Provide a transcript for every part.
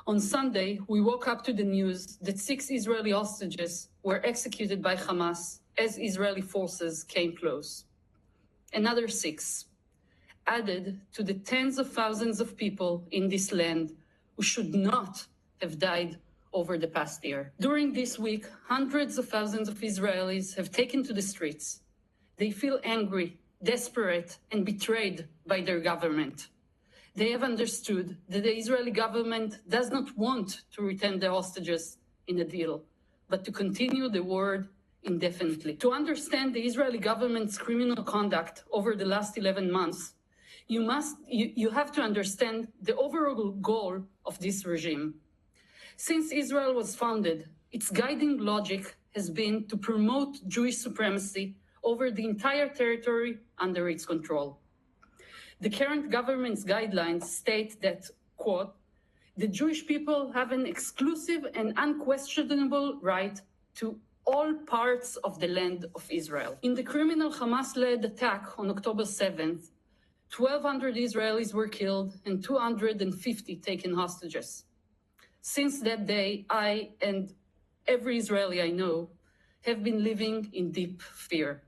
On Sunday, we woke up to the news that 6 Israeli hostages were executed by Hamas as Israeli forces came close. Another 6, added to the tens of thousands of people in this land who should not have died over the past year. During this week, hundreds of thousands of Israelis have taken to the streets. They feel angry, desperate, and betrayed by their government. They have understood that the Israeli government does not want to return the hostages in a deal, but to continue the war indefinitely. To understand the Israeli government's criminal conduct over the last 11 months, you have to understand the overall goal of this regime. Since Israel was founded, its guiding logic has been to promote Jewish supremacy over the entire territory under its control. The current government's guidelines state that, quote, the Jewish people have an exclusive and unquestionable right to all parts of the land of Israel. In the criminal Hamas-led attack on October 7th, 1,200 Israelis were killed and 250 taken hostages. Since that day, I and every Israeli I know have been living in deep fear.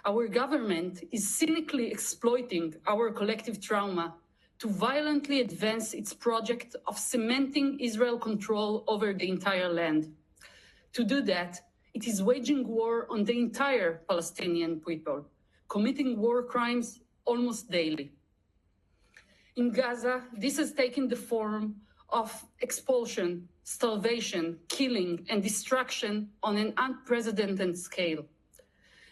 Our government is cynically exploiting our collective trauma to violently advance its project of cementing Israel's control over the entire land. To do that, it is waging war on the entire Palestinian people, committing war crimes almost daily. In Gaza, this has taken the form of expulsion, starvation, killing, and destruction on an unprecedented scale.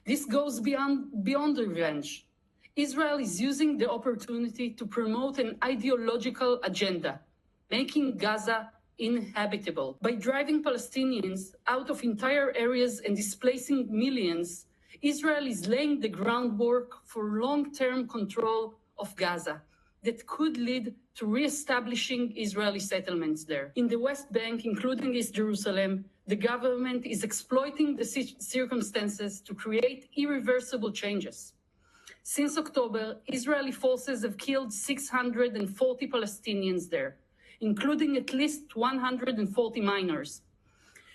This goes beyond revenge. Israel is using the opportunity to promote an ideological agenda, making Gaza inhabitable. By driving Palestinians out of entire areas and displacing millions, Israel is laying the groundwork for long-term control of Gaza that could lead to re-establishing Israeli settlements there. In the West Bank, including East Jerusalem, the government is exploiting the circumstances to create irreversible changes. Since October, Israeli forces have killed 640 Palestinians there, including at least 140 minors.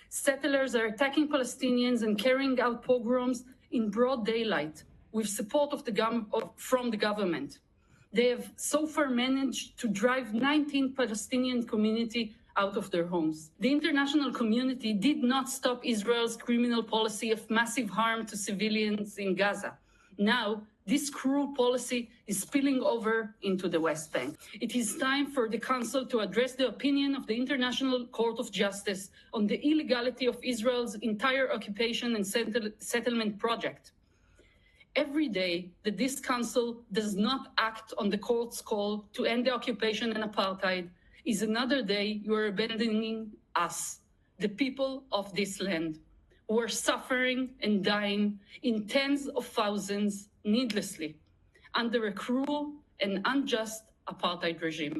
Settlers are attacking Palestinians and carrying out pogroms in broad daylight with support from the government. They have so far managed to drive 19 Palestinian community out of their homes. The international community did not stop Israel's criminal policy of massive harm to civilians in Gaza. Now, this cruel policy is spilling over into the West Bank. It is time for the Council to address the opinion of the International Court of Justice on the illegality of Israel's entire occupation and settlement project. Every day that this Council does not act on the Court's call to end the occupation and apartheid is another day you are abandoning us, the people of this land, who are suffering and dying in tens of thousands needlessly under a cruel and unjust apartheid regime.